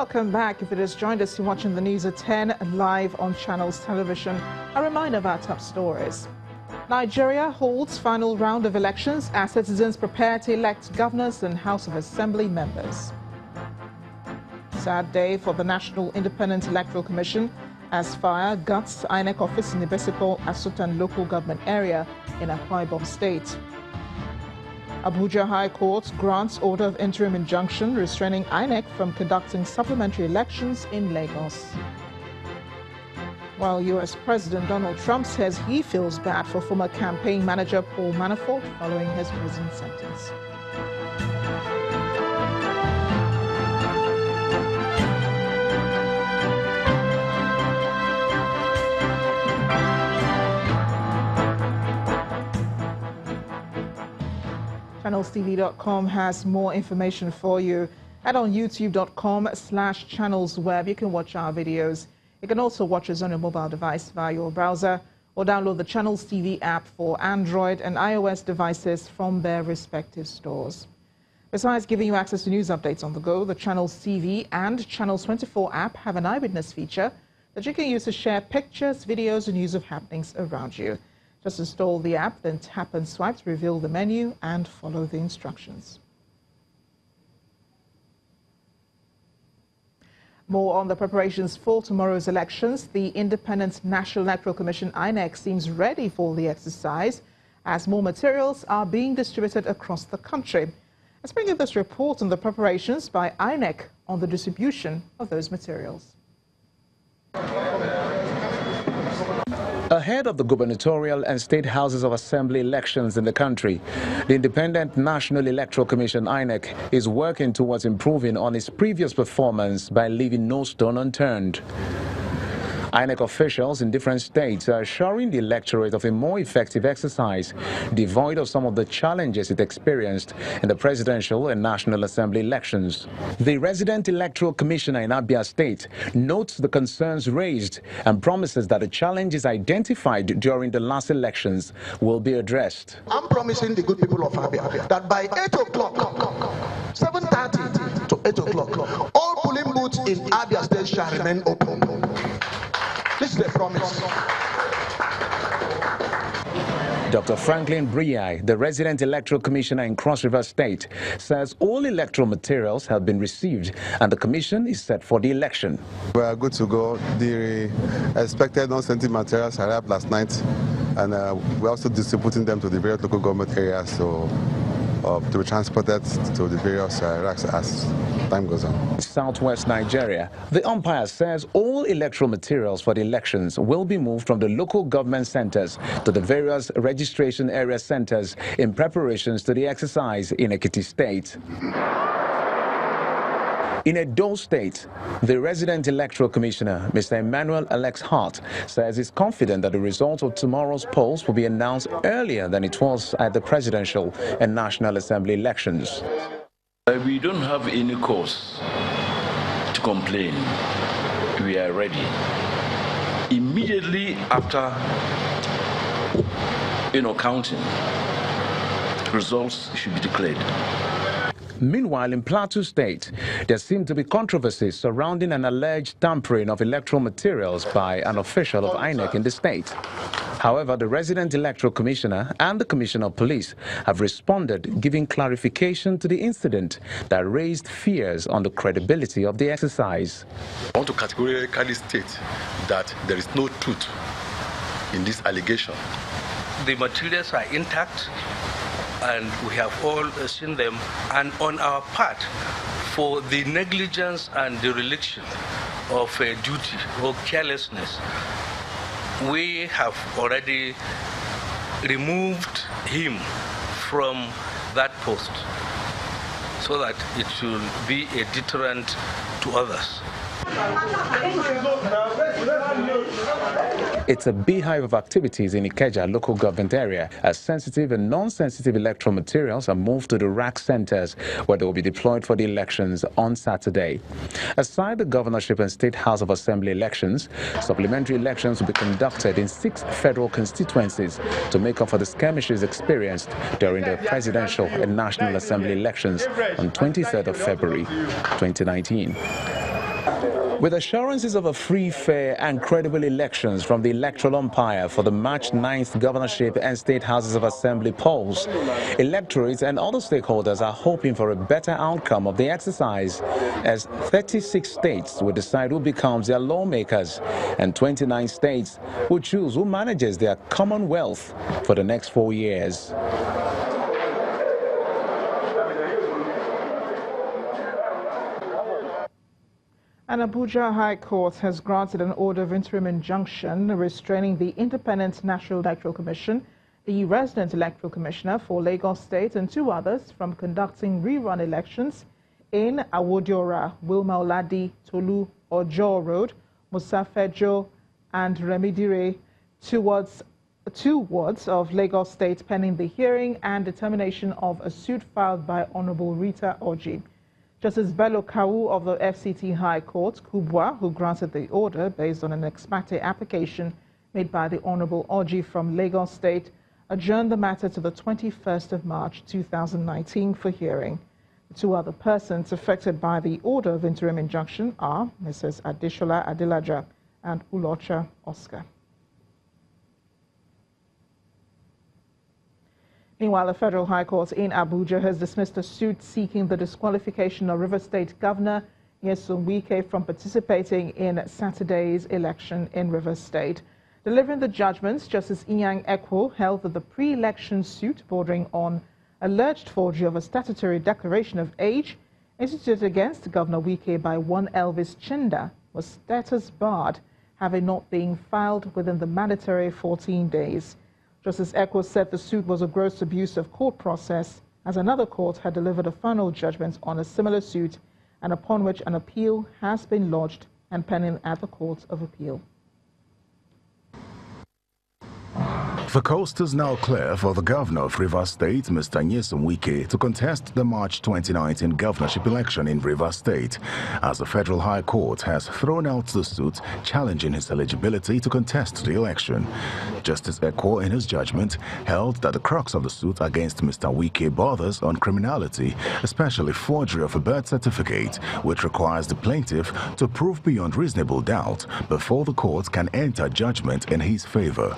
Welcome back. If it has joined us, you're watching the news at 10 live on Channels Television. A reminder of our top stories. Nigeria holds final round of elections as citizens prepare to elect governors and House of Assembly members. Sad day for the National Independent Electoral Commission as fire guts INEC office in the Ibesipo Asutan local government area in Akwa Ibom State. Abuja High Court grants order of interim injunction restraining INEC from conducting supplementary elections in Lagos. While U.S. President Donald Trump says he feels bad for former campaign manager Paul Manafort following his prison sentence. ChannelsTV.com has more information for you. And on youtube.com/channelsweb, you can watch our videos. You can also watch us on your mobile device via your browser or download the Channels TV app for Android and iOS devices from their respective stores. Besides giving you access to news updates on the go, the Channels TV and Channels 24 app have an eyewitness feature that you can use to share pictures, videos, and news of happenings around you. Just install the app, then tap and swipe to reveal the menu and follow the instructions. More on the preparations for tomorrow's elections. The Independent National Electoral Commission, INEC, seems ready for the exercise as more materials are being distributed across the country. Let's bring you this report on the preparations by INEC on the distribution of those materials. Ahead of the gubernatorial and state houses of assembly elections in the country, the Independent National Electoral Commission, INEC, is working towards improving on its previous performance by leaving no stone unturned. INEC officials in different states are assuring the electorate of a more effective exercise, devoid of some of the challenges it experienced in the presidential and National Assembly elections. The resident electoral commissioner in Abia State notes the concerns raised and promises that the challenges identified during the last elections will be addressed. I'm promising the good people of Abia that by 8 o'clock, 7:30 to 8 o'clock, all polling booths in Abia State shall remain open. This is the promise. Dr. Franklin Briai, the resident electoral commissioner in Cross River State, says all electoral materials have been received and the commission is set for the election. We are good to go. The expected non-sensitive materials arrived last night, and we're also distributing them to the various local government areas to be transported to the various racks as time goes on. Southwest Nigeria, the umpire says all electoral materials for the elections will be moved from the local government centers to the various registration area centers in preparations to the exercise in Ekiti State. In Edo State, the resident electoral commissioner, Mr. Emmanuel Alex Hart, says he's confident that the result of tomorrow's polls will be announced earlier than it was at the presidential and National Assembly elections. We don't have any cause to complain. We are ready. Immediately after, counting, results should be declared. Meanwhile, in Plateau State, there seem to be controversies surrounding an alleged tampering of electoral materials by an official of INEC in the state. However, the resident electoral commissioner and the commissioner of police have responded, giving clarification to the incident that raised fears on the credibility of the exercise. I want to categorically state that there is no truth in this allegation. The materials are intact, and we have all seen them, and on our part, for the negligence and dereliction of a duty or carelessness, we have already removed him from that post so that it will be a deterrent to others. It's a beehive of activities in Ikeja local government area as sensitive and non-sensitive electoral materials are moved to the rack centers where they will be deployed for the elections on Saturday. Aside the governorship and state house of assembly elections, supplementary elections will be conducted in 6 federal constituencies to make up for the skirmishes experienced during the presidential and national assembly elections on 23rd of February 2019. With assurances of a free, fair and credible elections from the electoral umpire for the March 9th governorship and state houses of assembly polls, electorates and other stakeholders are hoping for a better outcome of the exercise, as 36 states will decide who becomes their lawmakers and 29 states will choose who manages their commonwealth for the next 4 years. An Abuja High Court has granted an order of interim injunction restraining the Independent National Electoral Commission, the Resident Electoral Commissioner for Lagos State, and 2 others from conducting rerun elections in Awodiora, Wilma Oladi, Tolu, Ojo Road, Musafejo, and Remidire, 2 wards of Lagos State, pending the hearing and determination of a suit filed by Honorable Rita Oji. Justice Bello Kawu of the FCT High Court, Kubwa, who granted the order based on an ex parte application made by the Honorable Oji from Lagos State, adjourned the matter to the 21st of March 2019 for hearing. The 2 other persons affected by the order of interim injunction are Mrs. Adeshola Adelaja and Ulocha Oscar. Meanwhile, the Federal High Court in Abuja has dismissed a suit seeking the disqualification of River State Governor Nyesom Wike from participating in Saturday's election in River State. Delivering the judgments, Justice Inyang Ekwo held that the pre-election suit bordering on alleged forgery of a statutory declaration of age instituted against Governor Wike by one Elvis Chinda was status barred, having not been filed within the mandatory 14 days. Justice Ekwo said the suit was a gross abuse of court process, as another court had delivered a final judgment on a similar suit, and upon which an appeal has been lodged and pending at the Court of Appeal. The coast is now clear for the governor of Rivers State, Mr. Nyesom Wike, to contest the March 2019 governorship election in Rivers State, as the Federal High Court has thrown out the suit challenging his eligibility to contest the election. Justice Ekwo, in his judgment, held that the crux of the suit against Mr. Wike borders on criminality, especially forgery of a birth certificate, which requires the plaintiff to prove beyond reasonable doubt before the court can enter judgment in his favor.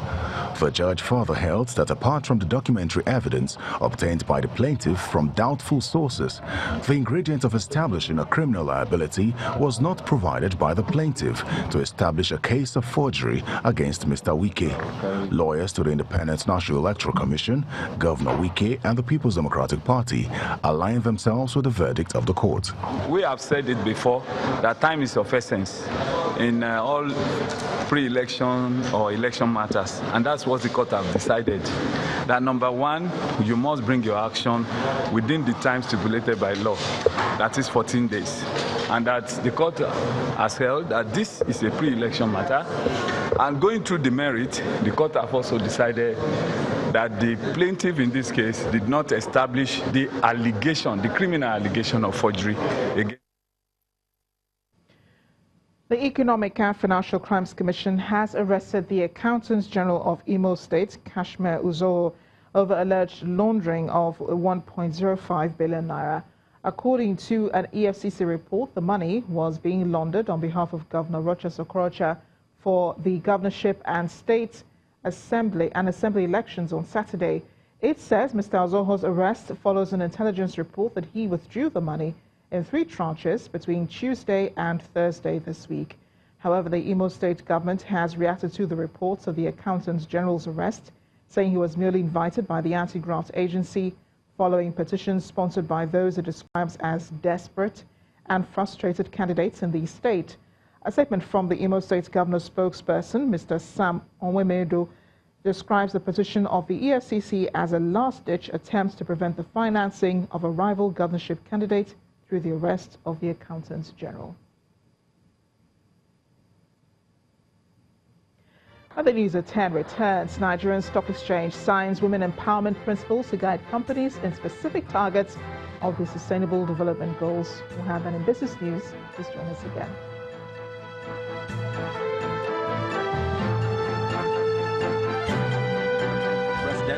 The judge further held that apart from the documentary evidence obtained by the plaintiff from doubtful sources, the ingredient of establishing a criminal liability was not provided by the plaintiff to establish a case of forgery against Mr. Wike. Lawyers to the Independent National Electoral Commission, Governor Wike, and the People's Democratic Party aligned themselves with the verdict of the court. We have said it before that time is of essence in all pre-election or election matters, and that's what the court have decided. That number 1, you must bring your action within the time stipulated by law, that is 14 days, and that the court has held that this is a pre-election matter. And going through the merit, the court have also decided that the plaintiff in this case did not establish the allegation, the criminal allegation of forgery against. The Economic and Financial Crimes Commission has arrested the Accountant General of Imo State, Kashmir Uzo, over alleged laundering of 1.05 billion naira. According to an EFCC report, the money was being laundered on behalf of Governor Rochas Okorocha for the governorship and state assembly elections on Saturday. It says Mr. Uzoho's arrest follows an intelligence report that he withdrew the money in 3 tranches between Tuesday and Thursday this week. However, the Imo State government has reacted to the reports of the Accountant General's arrest, saying he was merely invited by the anti-graft agency following petitions sponsored by those it describes as desperate and frustrated candidates in the state. A statement from the Imo State governor's spokesperson, Mr. Sam Onwemedo, describes the petition of the EFCC as a last-ditch attempt to prevent the financing of a rival governorship candidate through the arrest of the Accountant General. Other news at 10 returns. Nigerian Stock Exchange signs women empowerment principles to guide companies in specific targets of the Sustainable Development Goals. We'll have that in business news. Please join us again.